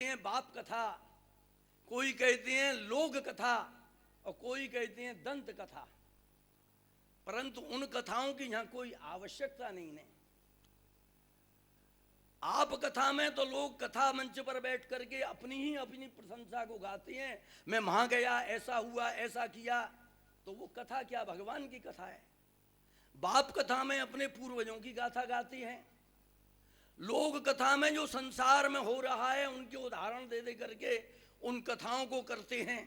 हैं बाप कथा, कोई कहते हैं लोक कथा और कोई कहते हैं दंत कथा, परंतु उन कथाओं की यहां कोई आवश्यकता नहीं है। आप कथा में तो लोग कथा मंच पर बैठ करके अपनी प्रशंसा को गाते हैं, मैं वहां गया, ऐसा हुआ, ऐसा किया, तो वो कथा क्या भगवान की कथा है। बाप कथा में अपने पूर्वजों की गाथा गाते हैं, लोग कथा में जो संसार में हो रहा है उनके उदाहरण दे दे करके उन कथाओं को करते हैं।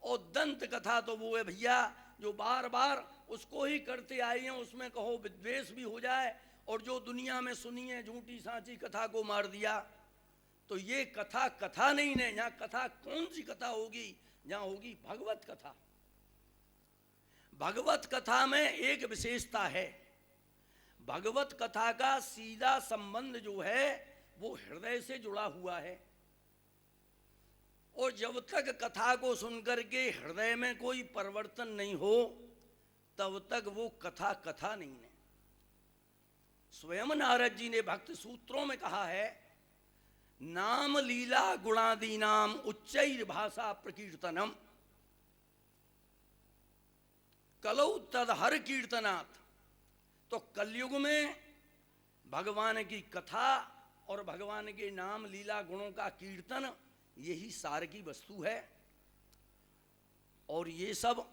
और दंत कथा तो वो है भैया जो बार बार उसको ही करते आए हैं, उसमें कहो विद्वेष भी हो जाए और जो दुनिया में सुनी है झूठी सांची कथा को मार दिया। तो ये कथा कथा नहीं है। यहाँ कथा कौन सी कथा होगी? जहाँ होगी भगवत कथा। भगवत कथा में एक विशेषता है, भगवत कथा का सीधा संबंध जो है वो हृदय से जुड़ा हुआ है। और जब तक कथा को सुनकर के हृदय में कोई परिवर्तन नहीं हो तब तक वो कथा कथा नहीं है। स्वयं नारद जी ने भक्त सूत्रों में कहा है, नाम लीला गुणादि नाम उच्चैर भाषा प्रकीर्तनम कलौ तद हर कीर्तनात्। तो कलयुग में भगवान की कथा और भगवान के नाम लीला गुणों का कीर्तन यही सार की वस्तु है। और ये सब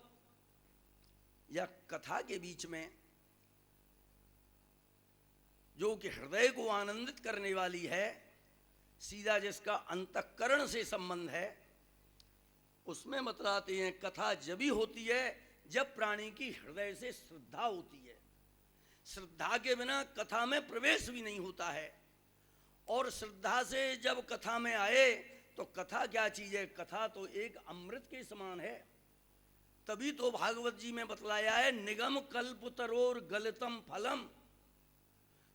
या कथा के बीच में जो कि हृदय को आनंदित करने वाली है, सीधा जिसका अंतःकरण से संबंध है, उसमें बतलाते हैं कथा जब ही होती है जब प्राणी की हृदय से श्रद्धा होती है। श्रद्धा के बिना कथा में प्रवेश भी नहीं होता है। और श्रद्धा से जब कथा में आए तो कथा क्या चीज है? कथा तो एक अमृत के समान है। तभी तो भागवत जी में बतलाया है, निगम कल्पतरोर गलितम फलम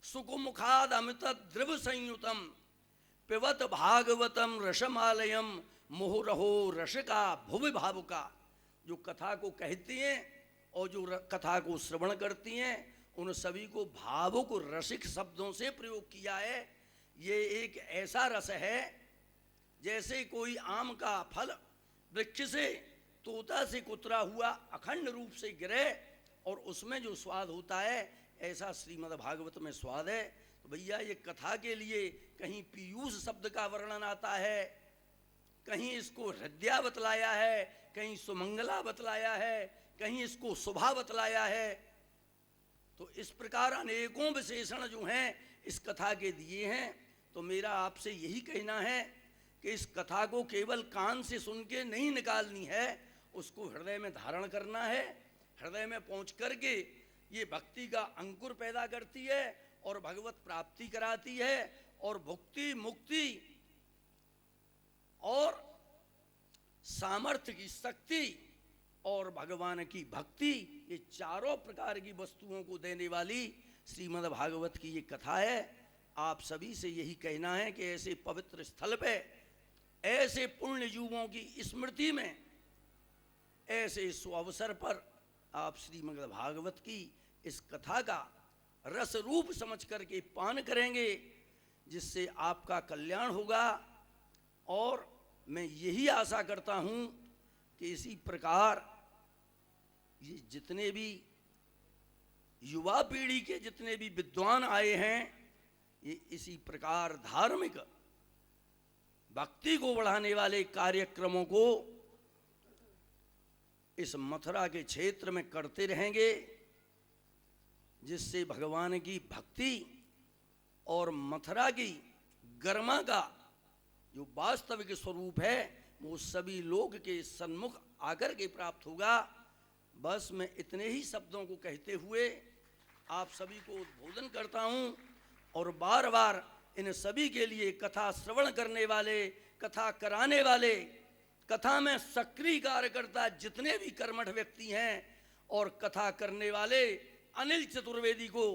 सुकुमुखाद अमित द्रव संयुतम पिबत भागवतम रसमालयम मुहुरहो रसिका भुवि भावुका। जो कथा को कहती हैं और जो कथा को श्रवण करती हैं उन सभी को भावुक रसिक शब्दों से प्रयोग किया है। ये एक ऐसा रस है जैसे कोई आम का फल वृक्ष से तोता से कुतरा हुआ अखंड रूप से गिरे और उसमें जो स्वाद होता है, ऐसा श्रीमद् भागवत में स्वाद है। तो भैया ये कथा के लिए कहीं पीयूष शब्द का वर्णन आता है, कहीं इसको हृदया बतलाया है, कहीं सुमंगला बतलाया है, कहीं इसको शुभा बतलाया है। तो इस प्रकार अनेकों विशेषण जो हैं इस कथा के दिए हैं। तो मेरा आपसे यही कहना है कि इस कथा को केवल कान से सुन के नहीं निकालनी है, उसको हृदय में धारण करना है। हृदय में पहुंच करके ये भक्ति का अंकुर पैदा करती है और भगवत प्राप्ति कराती है और भुक्ति मुक्ति और सामर्थ्य की शक्ति और भगवान की भक्ति, ये चारों प्रकार की वस्तुओं को देने वाली श्रीमद् भागवत की ये कथा है। आप सभी से यही कहना है कि ऐसे पवित्र स्थल पे, ऐसे पुण्य युगों की स्मृति में, ऐसे सुअवसर पर आप श्रीमद् भागवत की इस कथा का रस रूप समझ करके पान करेंगे, जिससे आपका कल्याण होगा। और मैं यही आशा करता हूँ कि इसी प्रकार ये जितने भी युवा पीढ़ी के जितने भी विद्वान आए हैं, ये इसी प्रकार धार्मिक भक्ति को बढ़ाने वाले कार्यक्रमों को इस मथुरा के क्षेत्र में करते रहेंगे, जिससे भगवान की भक्ति और मथुरा की गरिमा का जो वास्तविक स्वरूप है वो सभी लोग के सन्मुख आकर के प्राप्त होगा। बस मैं इतने ही शब्दों को कहते हुए आप सभी को उद्बोधन करता हूँ और बार बार इन सभी के लिए कथा श्रवण करने वाले, कथा कराने वाले, कथा में सक्रिय कार्यकर्ता जितने भी कर्मठ व्यक्ति हैं और कथा करने वाले अनिल चतुर्वेदी को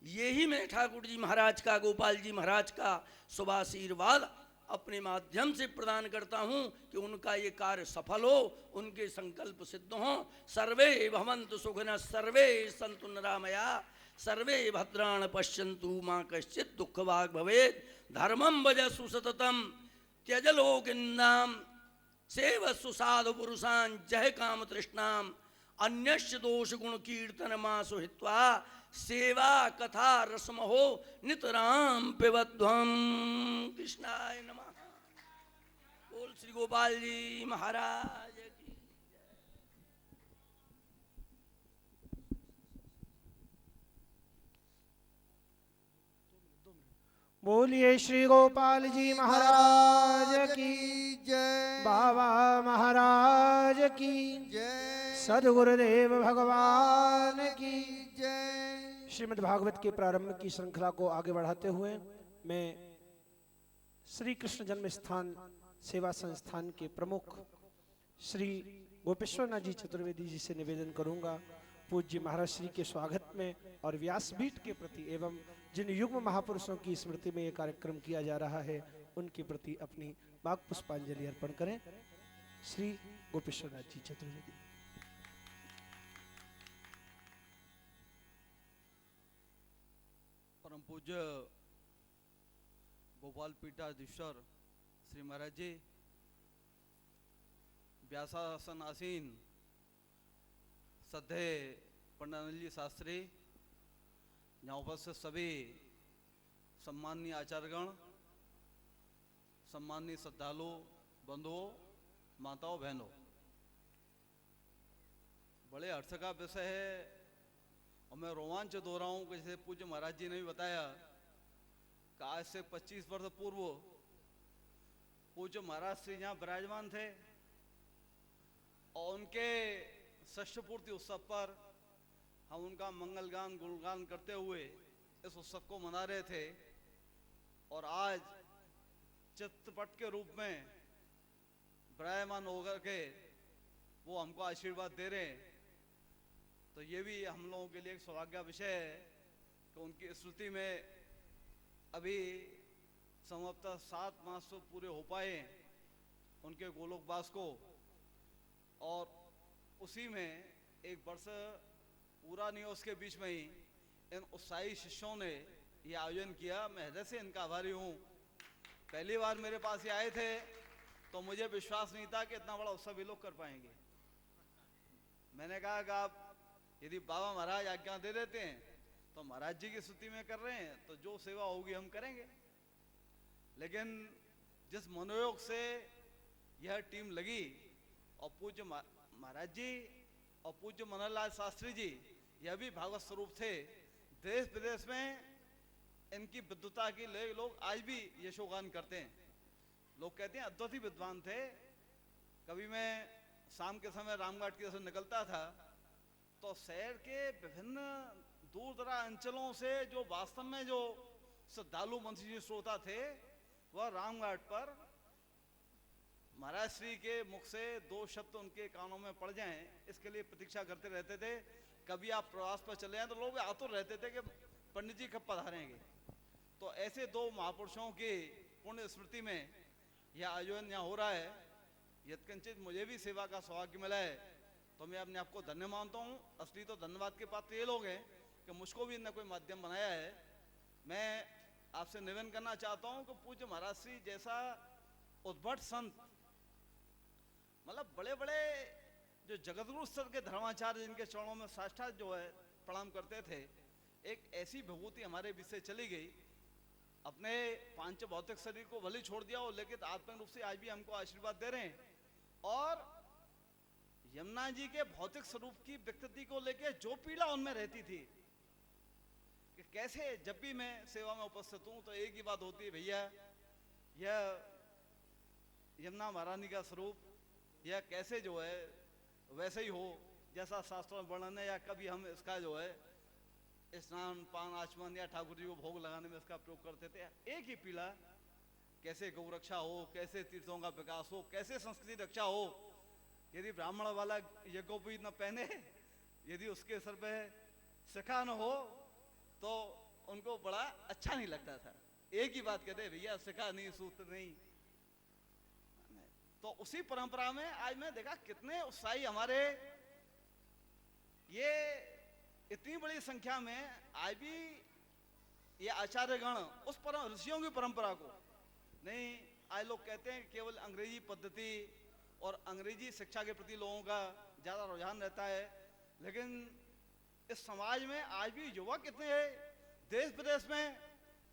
यही मैं ठाकुर जी महाराज का, गोपाल जी महाराज का शुभाशीर्वाद अपने माध्यम से प्रदान करता हूं कि उनका ये कार्य सफल हो, उनके संकल्प सिद्ध हों। सर्वे भवन्तु सुखिनः, सर्वे सन्तु निरामया, सर्वे भद्राणि पश्यन्तु मा कश्चित् दुःखभाग् भवेत्। धर्मं भजस्व सततं त्यजलोकिन्दाम सेवस्व साधु पुरुषान जय काम तृष्णाम अन्यश्च दोष गुण कीर्तन मासु हित्वा सेवा कथा रसमहो नितराम पिबध्वम। कृष्णाय नमः। बोल श्री गोपाल जी महाराज की। बोलिए श्री गोपाल जी महाराज की जय। बाबा महाराज की जय। सदगुरुदेव भगवान की जय। श्रीमद् भागवत के प्रारंभ की श्रृंखला को आगे बढ़ाते हुए मैं श्री कृष्ण जन्म स्थान सेवा संस्थान के प्रमुख श्री गोपेश्वरनाथ जी चतुर्वेदी जी से निवेदन करूंगा, पूज्य महाराज श्री के स्वागत में और व्यासपीठ के प्रति एवं जिन युग्म महापुरुषों की स्मृति में यह कार्यक्रम किया जा रहा है उनके प्रति अपनी वाग पुष्पांजलि अर्पण करें। श्री गोपेश्वरनाथ जी चतुर्वेदी। परम पूज्य गोपाल पीठाधीश्वर श्री महाराज जी, व्यासासन आसीन सद्धे पंडानंद जी शास्त्री, यहाँ उपस्थित सभी सम्माननीय आचार्यगण, सम्माननीय श्रद्धालु बंधुओं, माताओं बहनों, बड़े हर्ष का विषय है और मैं रोमांच हो रहा हूँ कि जैसे पूज्य महाराज जी ने भी बताया कि आज से 25 वर्ष पूर्व पूज्य महाराज श्री यहाँ विराजमान थे और उनके षष्ठ पूर्ति उत्सव पर हम उनका मंगल गान गुणगान करते हुए इस उत्सव को मना रहे थे और आज चित्रपट के रूप में विराजमान होकर के वो हमको आशीर्वाद दे रहे हैं। तो ये भी हम लोगों के लिए एक सौभाग्य विषय है कि उनकी स्मृति में अभी संभवतः 7 मास तो पूरे हो पाए उनके गोलोकवास को और उसी में एक वर्ष पूरा नहीं हो उसके बीच में ही इन उत्साही शिष्यों ने ये आयोजन किया। मैं हृदय से इनका आभारी हूँ। पहली बार मेरे पास ये आए थे तो मुझे विश्वास नहीं था कि इतना बड़ा उत्सव ये लोग कर पाएंगे। मैंने कहा कि आप यदि बाबा महाराज आज्ञा दे देते हैं तो महाराज जी की स्तुति में कर रहे हैं तो जो सेवा होगी हम करेंगे। लेकिन जिस मनोयोग से यह टीम लगी और पूज्य महाराज जी और पूज्य मनोहर लाल शास्त्री जी यह भी भागवत स्वरूप थे। देश विदेश में इनकी विद्वता की लोग आज भी यशोगान करते हैं। लोग कहते हैं अद्वितीय विद्वान थे। कभी मैं शाम के समय रामघाट की तरफ से निकलता था तो शहर के विभिन्न दूर दराज अंचलों से जो वास्तव में जो श्रद्धालु मंत्री श्रोता थे वह रामघाट पर महाराज श्री के मुख से 2 शब्द उनके कानों में पड़ जाएं इसके लिए प्रतीक्षा करते रहते थे। कभी आप प्रवास पर चले जाएं तो लोग आतुर रहते थे कि पंडित जी कब पधारेंगे। तो ऐसे 2 महापुरुषों की पुण्य स्मृति में यह आयोजन यहाँ हो रहा है। यत्किंचित मुझे भी सेवा का सौभाग्य मिला है तो मैं अपने आप को धन्य मानता हूँ। असली तो धन्यवाद के पात्र ये लोग हैं कि मुझको भी इनने कोई माध्यम बनाया है। मैं आपसे निवेदन करना चाहता हूँ कि पूज्य महाराज श्री जैसा उद्भट संत, मतलब बड़े बड़े जो जगतगुरु स्तर के धर्माचार्य जिनके चरणों में साष्टांग जो है प्रणाम करते थे, एक ऐसी विभूति हमारे बीच से चली गई। अपने पांच भौतिक शरीर को भले छोड़ दिया हो लेकिन आत्मिक रूप से आज भी हमको आशीर्वाद दे रहे हैं। और यमुना जी के भौतिक स्वरूप की विकृति को लेकर जो पीड़ा उनमें रहती थी कि कैसे जब भी मैं सेवा में उपस्थित हूं तो एक ही बात होती है, भैया यह यमुना महारानी का स्वरूप यह कैसे जो है वैसे ही हो जैसा शास्त्रों में वर्णन है, या कभी हम इसका जो है स्नान पान आचमन या ठाकुर जी को भोग लगाने में इसका प्रयोग करते थे। एक ही पीड़ा, कैसे गौ रक्षा हो, कैसे तीर्थों का विकास हो, कैसे संस्कृति रक्षा हो। यदि ब्राह्मण वाला यज्ञोपवीत न पहने, यदि उसके सर पे शिखा न हो तो उनको बड़ा अच्छा नहीं लगता था। एक ही बात कहते भैया शिखा नहीं, सूत्र नहीं। तो उसी परंपरा में आज मैं देखा कितने उत्साही हमारे ये इतनी बड़ी संख्या में आज भी ये आचार्यगण उस ऋषियों की परंपरा को नहीं आज लोग कहते हैं कि केवल अंग्रेजी पद्धति और अंग्रेजी शिक्षा के प्रति लोगों का ज़्यादा रुझान रहता है, लेकिन इस समाज में आज भी युवा कितने हैं, देश विदेश में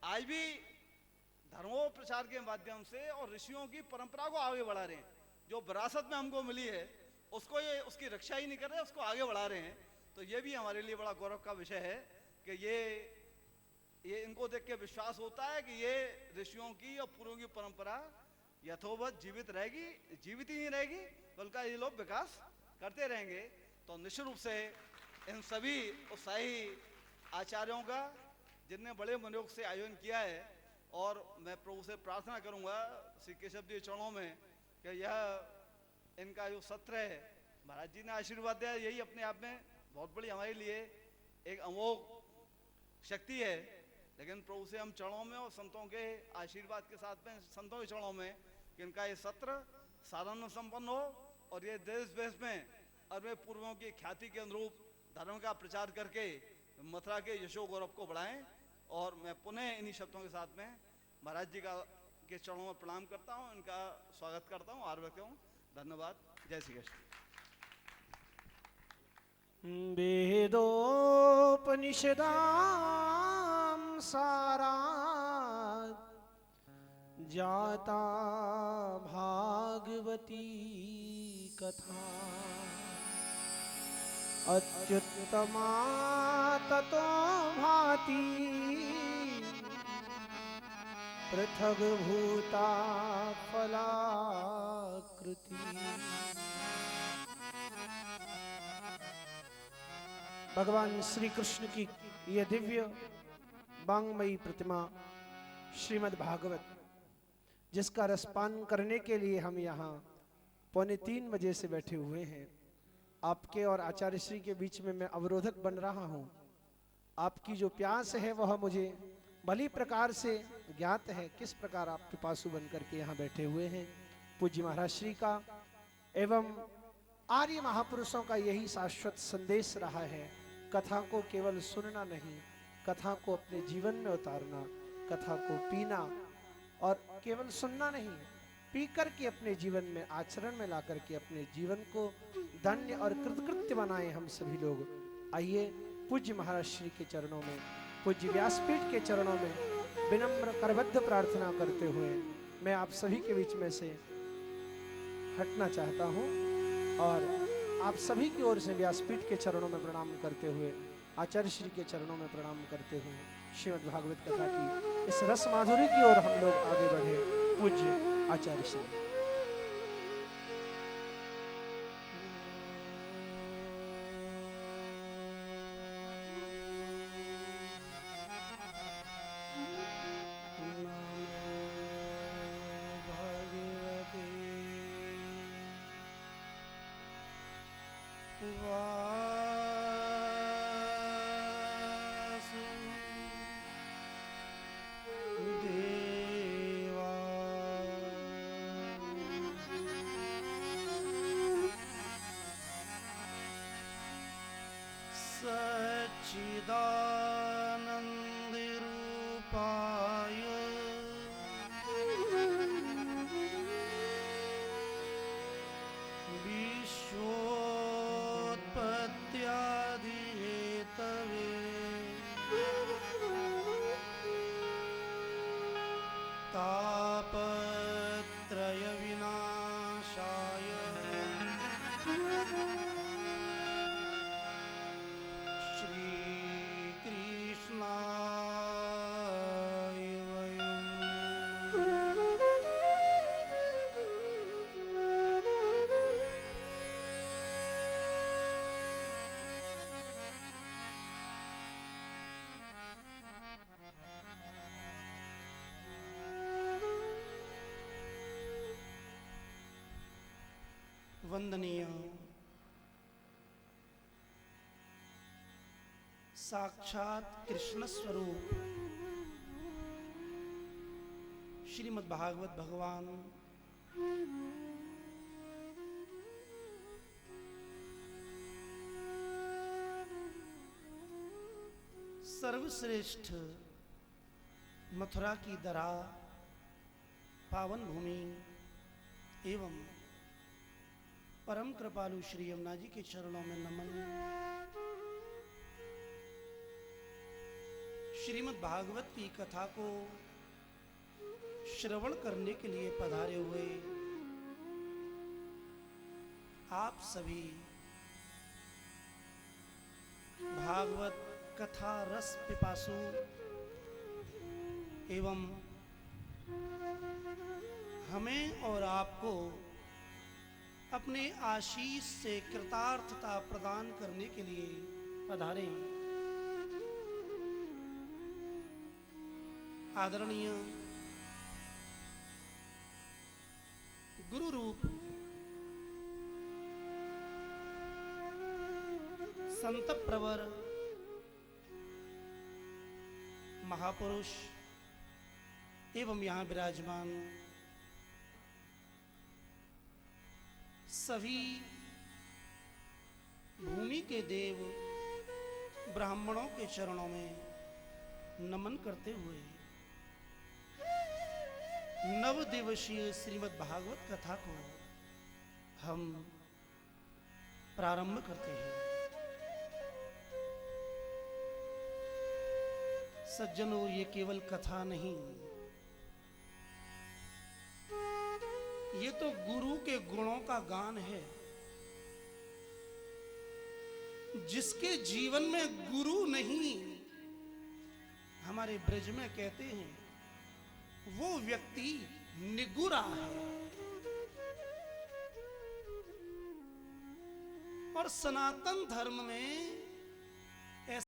आज भी धर्मों प्रचार के माध्यम से और ऋषियों की परंपरा को आगे बढ़ा रहे हैं। जो विरासत में हमको मिली है उसको ये उसकी रक्षा ही नहीं कर रहे, उसको आगे बढ़ा रहे हैं। तो ये भी हमारे लिए बड़ा गौरव का विषय है कि ये इनको देख के विश्वास होता है कि ये ऋषियों की और पूर्वों की परंपरा यथोवत जीवित रहेगी, जीवित ही नहीं रहेगी बल्कि ये लोग विकास करते रहेंगे। तो निश्चित रूप से इन सभी उत्साही आचार्यों का जिनने बड़े मनोयोग से आयोजन किया है, और मैं प्रभु से प्रार्थना करूंगा श्री केशव जी चरणों में कि यह इनका जो सत्र है महाराज जी ने आशीर्वाद दिया, यही अपने आप में बहुत बड़ी हमारे लिए एक अमोघ शक्ति है। लेकिन प्रभु से हम चरणों में और संतों के आशीर्वाद के साथ में संतों के चरणों में कि इनका ये सत्र साधन संपन्न हो और ये देश विदेश में अरबे पूर्वों की ख्याति के अनुरूप धर्म का प्रचार करके मथुरा के यशो गौरव को बढ़ाएं। और मैं पुनः इन्हीं शब्दों के साथ में महाराज जी के चरणों में प्रणाम करता हूं, इनका स्वागत करता हूं, आभार व्यक्त हूं। धन्यवाद। जय श्री कृष्ण। वेदोपनिषदां सारात् जाता भागवती कथा अत्युत्तमा ततो भाति पृथग भूता फलाकृति। भगवान श्री कृष्ण की यह दिव्य वांग्मयी प्रतिमा श्रीमद् भागवत, जिसका रसपान करने के लिए हम यहाँ 2:45 बजे से बैठे हुए हैं। आपके और आचार्य श्री के बीच में मैं अवरोधक बन रहा हूँ। आपकी जो प्यास है वह मुझे भली प्रकार से ज्ञात है, किस प्रकार आप पिपासु बन करके यहाँ बैठे हुए हैं। पूज्य महाराज श्री का एवं आर्य महापुरुषों का यही शाश्वत संदेश रहा है, कथा को केवल सुनना नहीं, कथा को अपने जीवन में उतारना, कथा को पीना, और केवल सुनना नहीं, पी करके अपने जीवन में आचरण में ला करके अपने जीवन को धन्य और कृतकृत्य बनाएं हम सभी लोग। आइए पूज्य महाराज श्री के चरणों में, पूज्य व्यासपीठ के चरणों में विनम्र करबद्ध प्रार्थना करते हुए मैं आप सभी के बीच में से हटना चाहता हूँ और आप सभी की ओर से व्यासपीठ के चरणों में प्रणाम करते हुए, आचार्य श्री के चरणों में प्रणाम करते हुए श्रीमद् भागवत कथा की इस रस माधुरी की ओर हम लोग आगे बढ़े। पूज्य आचार्य श्री। सच्चिदानन्दरूपाय विश्वोत्पत्त्यादिहेतवे तापत्रयविनाशाय श्रीकृष्णाय वयम्। वंदनीय साक्षात कृष्ण स्वरूप श्रीमद् भागवत भगवान सर्वश्रेष्ठ मथुरा की दरा पावन भूमि एवं परम कृपालु श्री यमुना जी के चरणों में नमन। श्रीमद् भागवत की कथा को श्रवण करने के लिए पधारे हुए आप सभी भागवत कथा रस पिपासु एवं हमें और आपको अपने आशीष से कृतार्थता प्रदान करने के लिए पधारे आदरणीय गुरु रूप संत प्रवर महापुरुष एवं यहाँ विराजमान सभी भूमि के देव ब्राह्मणों के चरणों में नमन करते हुए नव दिवसीय श्रीमद् भागवत कथा को हम प्रारंभ करते हैं। सज्जनों, ये केवल कथा नहीं, ये तो गुरु के गुणों का गान है। जिसके जीवन में गुरु नहीं, हमारे ब्रज में कहते हैं, वो व्यक्ति निगुरा है। और सनातन धर्म में